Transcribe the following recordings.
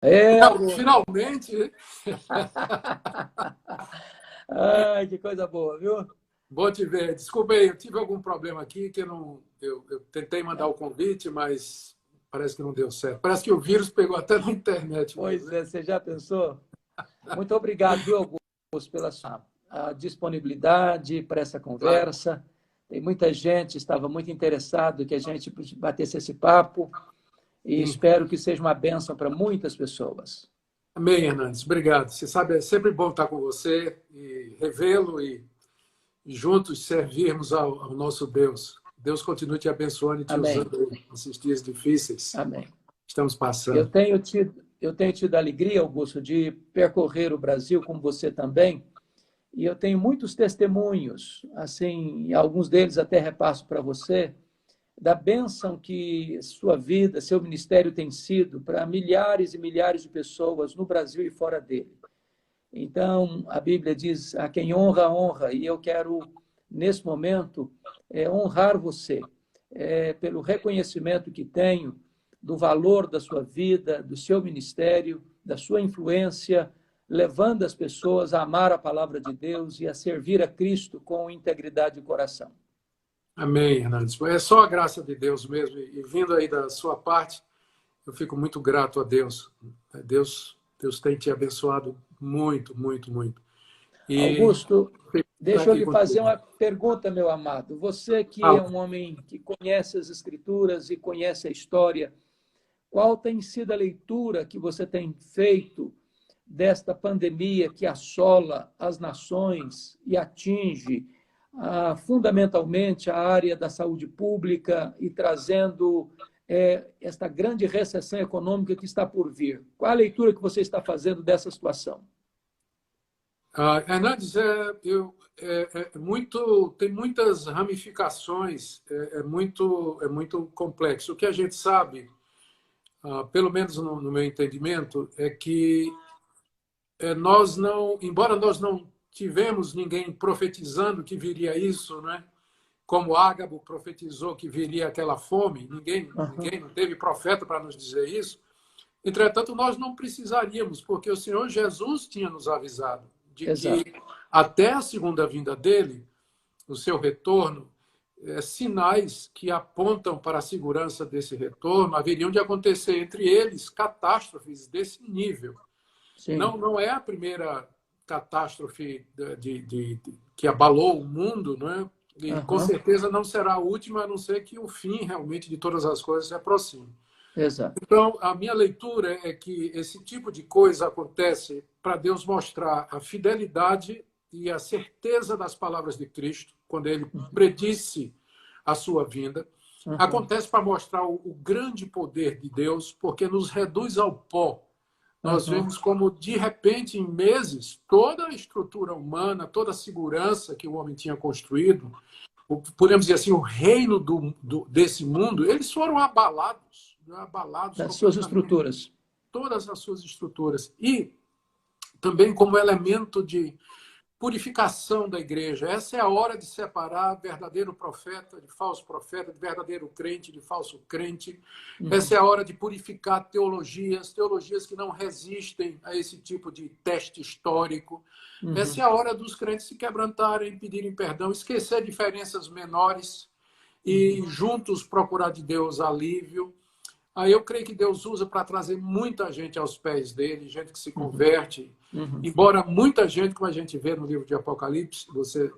É, Augusto. Finalmente, Ai, que coisa boa, viu? bom te ver. Desculpa aí, eu tive algum problema aqui que eu tentei mandar o convite, mas parece que não deu certo. Parece que o vírus pegou até na internet mesmo, Pois né? é, você já pensou? Muito obrigado, viu, Augusto, pela sua disponibilidade para essa Claro. conversa. Tem muita gente, estava muito interessado que a gente batesse esse papo e Sim. espero que seja uma bênção para muitas pessoas. Amém, Hernandes. Obrigado. Você sabe, é sempre bom estar com você e revê-lo e juntos servirmos ao nosso Deus. Deus continue te abençoando e te Amém. usando nesses dias difíceis Amém. que estamos Eu passando. tenho tido, eu tenho tido a alegria, Augusto, de percorrer o Brasil, como você também, e eu tenho muitos testemunhos, assim, e alguns deles até repasso para você, da bênção que sua vida, seu ministério tem sido para milhares e milhares de pessoas no Brasil e fora dele. Então, a Bíblia diz: a quem honra, honra, e eu quero, nesse momento, honrar você pelo reconhecimento que tenho do valor da sua vida, do seu ministério, da sua influência, levando as pessoas a amar a palavra de Deus e a servir a Cristo com integridade de coração. Amém, Hernandes. É só a graça de Deus mesmo. E vindo aí da sua parte, eu fico muito grato a Deus. Deus tem te abençoado muito, muito, muito. E Augusto, está deixa eu aqui lhe fazer contigo. uma pergunta, meu amado. Você que é Fala. um homem que conhece as Escrituras e conhece a história, qual tem sido a leitura que você tem feito desta pandemia que assola as nações e atinge fundamentalmente a área da saúde pública e trazendo esta grande recessão econômica que está por vir? Qual a leitura que você está fazendo dessa situação? Hernandes, tem muitas ramificações, é muito complexo. O que a gente sabe, pelo menos no meu entendimento, é que nós não, embora nós não tivemos ninguém profetizando que viria isso, né? Como Ágabo profetizou que viria aquela fome, Uhum. ninguém não teve profeta para nos dizer isso. Entretanto, nós não precisaríamos, porque o Senhor Jesus tinha nos avisado de que Exato. até a segunda vinda dele, o seu retorno, sinais que apontam para a segurança desse retorno haveriam de acontecer, entre eles catástrofes desse nível. Sim. Não é a primeira catástrofe que abalou o mundo, não é? E com Uhum. certeza não será a última, a não ser que o fim realmente de todas as coisas se aproxime. Exato. Então, a minha leitura é que esse tipo de coisa acontece para Deus mostrar a fidelidade e a certeza das palavras de Cristo, quando ele predisse a sua vinda. Uhum. Acontece para mostrar o grande poder de Deus, porque nos reduz ao pó. Nós Uhum. vemos como, de repente, em meses, toda a estrutura humana, toda a segurança que o homem tinha construído, podemos dizer assim, o reino desse mundo, eles foram abalados Das suas completamente, estruturas. todas as suas estruturas. E também como elemento de purificação da igreja. Essa é a hora de separar verdadeiro profeta de falso profeta, de verdadeiro crente de falso crente. Essa Uhum. é a hora de purificar teologias que não resistem a esse tipo de teste histórico. Uhum. Essa é a hora dos crentes se quebrantarem, pedirem perdão, esquecer diferenças menores e Uhum. juntos procurar de Deus alívio. Aí eu creio que Deus usa para trazer muita gente aos pés dele, gente que se Uhum. converte. Uhum. Embora muita gente, como a gente vê no livro de Apocalipse, você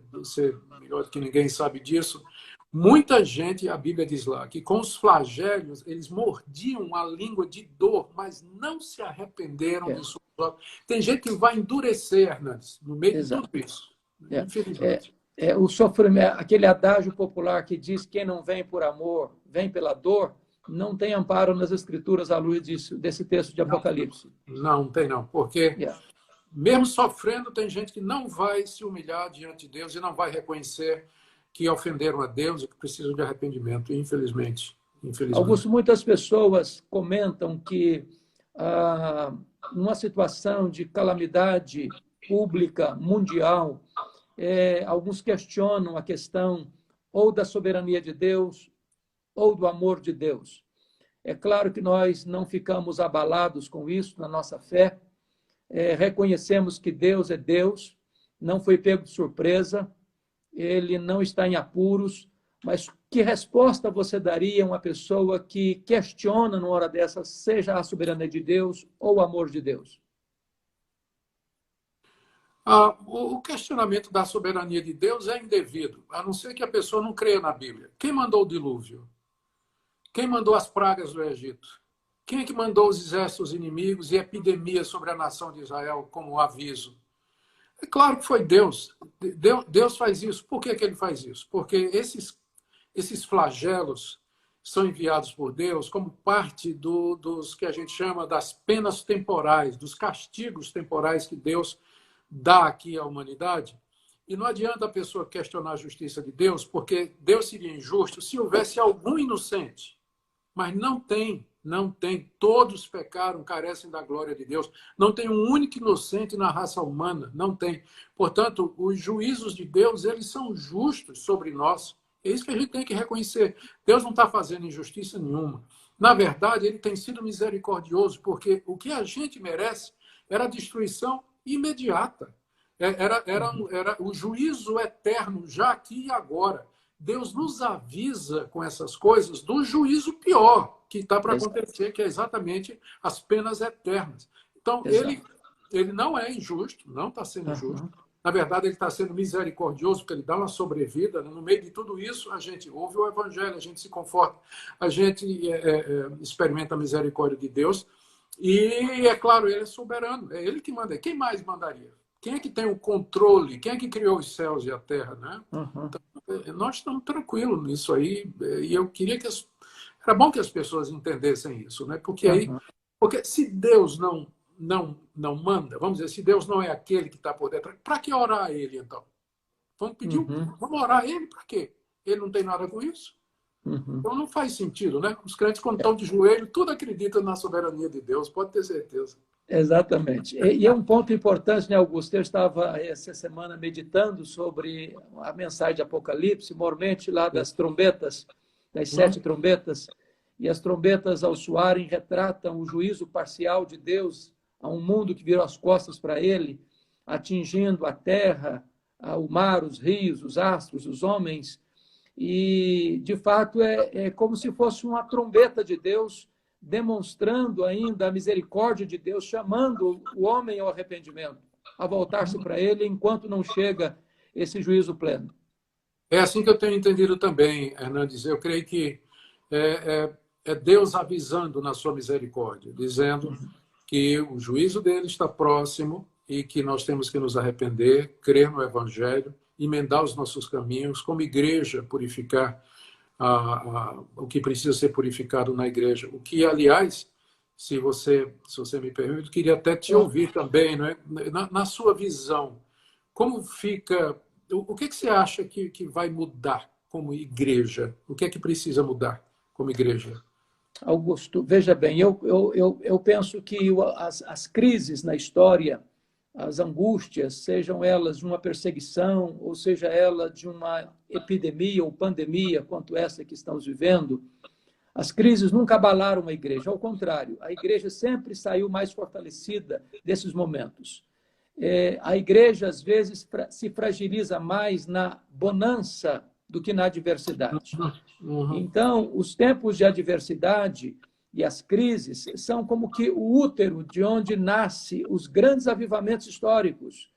melhor do que ninguém sabe disso, muita gente, a Bíblia diz lá, que com os flagelos eles mordiam a língua de dor, mas não se arrependeram É, de suas obras. Tem gente que vai endurecer, Hernandes, no meio de tudo exato. isso, É, é, infelizmente. o sofrimento, aquele adágio popular que diz que quem não vem por amor, vem pela dor, não tem amparo nas Escrituras à luz desse texto de Não, Apocalipse. não tem não, porque Yeah. mesmo sofrendo, tem gente que não vai se humilhar diante de Deus e não vai reconhecer que ofenderam a Deus e que precisam de arrependimento, infelizmente. Infelizmente. Augusto, muitas pessoas comentam que numa situação de calamidade pública mundial, alguns questionam a questão ou da soberania de Deus ou do amor de Deus. É claro que nós não ficamos abalados com isso na nossa fé. Reconhecemos que Deus é Deus, não foi pego de surpresa, ele não está em apuros, mas que resposta você daria a uma pessoa que questiona numa hora dessa, seja a soberania de Deus ou o amor de Deus? O questionamento da soberania de Deus é indevido, a não ser que a pessoa não creia na Bíblia. Quem mandou o dilúvio? Quem mandou as pragas do Egito? Quem é que mandou os exércitos inimigos e epidemias sobre a nação de Israel como aviso? É claro que foi Deus. Deus faz isso. Por que ele faz isso? Porque esses flagelos são enviados por Deus como parte dos que a gente chama das penas temporais, dos castigos temporais que Deus dá aqui à humanidade. E não adianta a pessoa questionar a justiça de Deus, porque Deus seria injusto se houvesse algum inocente. Mas não tem, não tem. Todos pecaram, carecem da glória de Deus. Não tem um único inocente na raça humana, não tem. Portanto, os juízos de Deus, eles são justos sobre nós. É isso que a gente tem que reconhecer. Deus não está fazendo injustiça nenhuma. Na verdade, ele tem sido misericordioso, porque o que a gente merece era a destruição imediata. Era o juízo eterno, já aqui e agora. Deus nos avisa com essas coisas do juízo pior que está para acontecer, que é exatamente as penas eternas. Então, ele não é injusto, não está sendo injusto. Na verdade, ele está sendo misericordioso, porque ele dá uma sobrevida. No meio de tudo isso, a gente ouve o Evangelho, a gente se conforta, a gente experimenta a misericórdia de Deus. E, é claro, ele é soberano, é ele que manda. Quem mais mandaria? Quem é que tem o controle? Quem é que criou os céus e a terra, né? Então, nós estamos tranquilos nisso aí. E eu queria que era bom que as pessoas entendessem isso, né? Porque se Deus não manda, vamos dizer, se Deus não é aquele que está por detrás, para que orar a ele, então? Vamos pedir, vamos orar a ele para quê? Ele não tem nada com isso? Então não faz sentido, né? Os crentes, quando estão de joelho, tudo acreditam na soberania de Deus, pode ter certeza. Exatamente. E é um ponto importante, né, Augusto? Eu estava essa semana meditando sobre a mensagem de Apocalipse, mormente lá das trombetas, das 7 trombetas, e as trombetas, ao soarem, retratam o juízo parcial de Deus a um mundo que virou as costas para ele, atingindo a terra, o mar, os rios, os astros, os homens. E, de fato, é como se fosse uma trombeta de Deus demonstrando ainda a misericórdia de Deus, chamando o homem ao arrependimento, a voltar-se para ele enquanto não chega esse juízo pleno. É assim que eu tenho entendido também, Hernandes. Eu creio que é Deus avisando na sua misericórdia, dizendo que o juízo dele está próximo e que nós temos que nos arrepender, crer no Evangelho, emendar os nossos caminhos, como igreja, purificar o que precisa ser purificado na igreja. O que, aliás, se você me permite, eu queria até te ouvir também, não é? Na sua visão, como fica... O que você acha que vai mudar como igreja? O que é que precisa mudar como igreja? Augusto, veja bem, eu penso que as crises na história, as angústias, sejam elas de uma perseguição, ou seja ela de uma epidemia ou pandemia, quanto essa que estamos vivendo, as crises nunca abalaram a igreja. Ao contrário, a igreja sempre saiu mais fortalecida desses momentos. A igreja, às vezes, se fragiliza mais na bonança do que na adversidade. Então, os tempos de adversidade e as crises são como que o útero de onde nascem os grandes avivamentos históricos.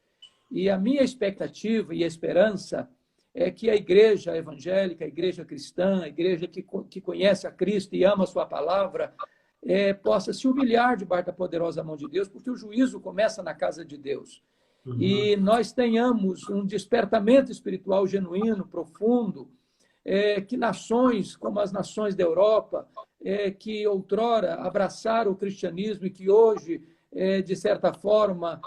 E a minha expectativa e esperança é que a igreja evangélica, a igreja cristã, a igreja que conhece a Cristo e ama a sua palavra, possa se humilhar debaixo da poderosa mão de Deus, porque o juízo começa na casa de Deus. E nós tenhamos um despertamento espiritual genuíno, profundo, que nações como as nações da Europa, que outrora abraçaram o cristianismo e que hoje, de certa forma,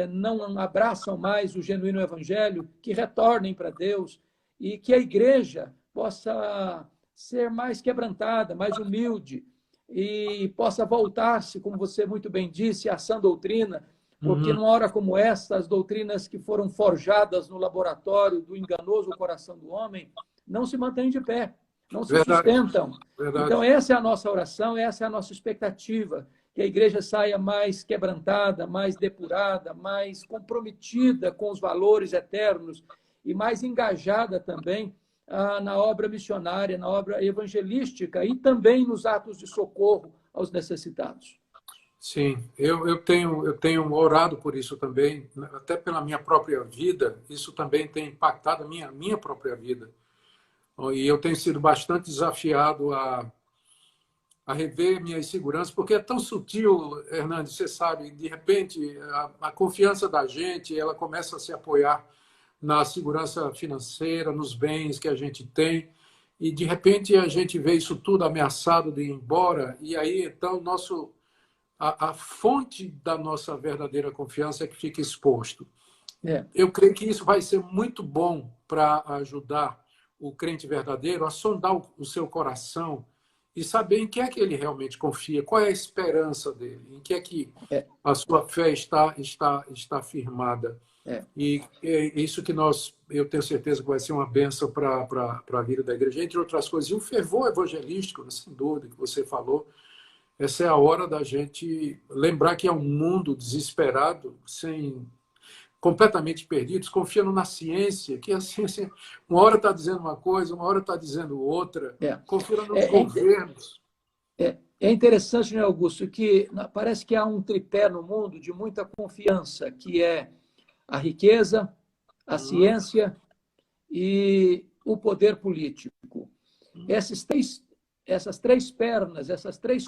não abraçam mais o genuíno evangelho, que retornem para Deus e que a igreja possa ser mais quebrantada, mais humilde e possa voltar-se, como você muito bem disse, à sã doutrina, porque numa hora como essa, as doutrinas que foram forjadas no laboratório do enganoso coração do homem não se mantêm de pé. não se Verdade, sustentam. Então, verdade. essa é a nossa oração, essa é a nossa expectativa, que a igreja saia mais quebrantada, mais depurada, mais comprometida com os valores eternos e mais engajada também na obra missionária, na obra evangelística e também nos atos de socorro aos necessitados. Sim, eu tenho orado por isso também, até pela minha própria vida, isso também tem impactado a minha própria vida. E eu tenho sido bastante desafiado a rever minhas seguranças, porque é tão sutil, Hernandes, você sabe, de repente a confiança da gente, ela começa a se apoiar na segurança financeira, nos bens que a gente tem, e de repente a gente vê isso tudo ameaçado de ir embora, e aí então a fonte da nossa verdadeira confiança é que fica exposto. É, Eu creio que isso vai ser muito bom para ajudar o crente verdadeiro a sondar o seu coração e saber em que é que ele realmente confia, qual é a esperança dele, em que é que é, a sua fé está firmada. é. E é isso que eu tenho certeza que vai ser uma bênção para a vida da igreja, entre outras coisas. E o fervor evangelístico, sem dúvida, que você falou, essa é a hora da gente lembrar que é um mundo desesperado, completamente perdidos, confiando na ciência, que a ciência uma hora está dizendo uma coisa, uma hora está dizendo outra, É, confiando nos é, governos. é interessante, né, Augusto, que parece que há um tripé no mundo de muita confiança, que é a riqueza, a Uhum, ciência e o poder político. uhum, Essas três pernas, essas três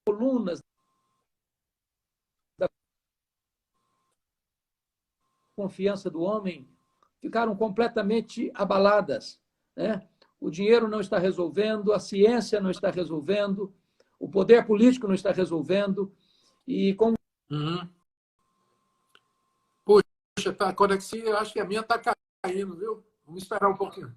colunas da confiança do homem ficaram completamente abaladas, né? O dinheiro não está resolvendo, a ciência não está resolvendo, o poder político não está resolvendo, e com uhum. Puxa, tá, a conexão, eu acho que a minha está caindo, viu? Vamos esperar um pouquinho.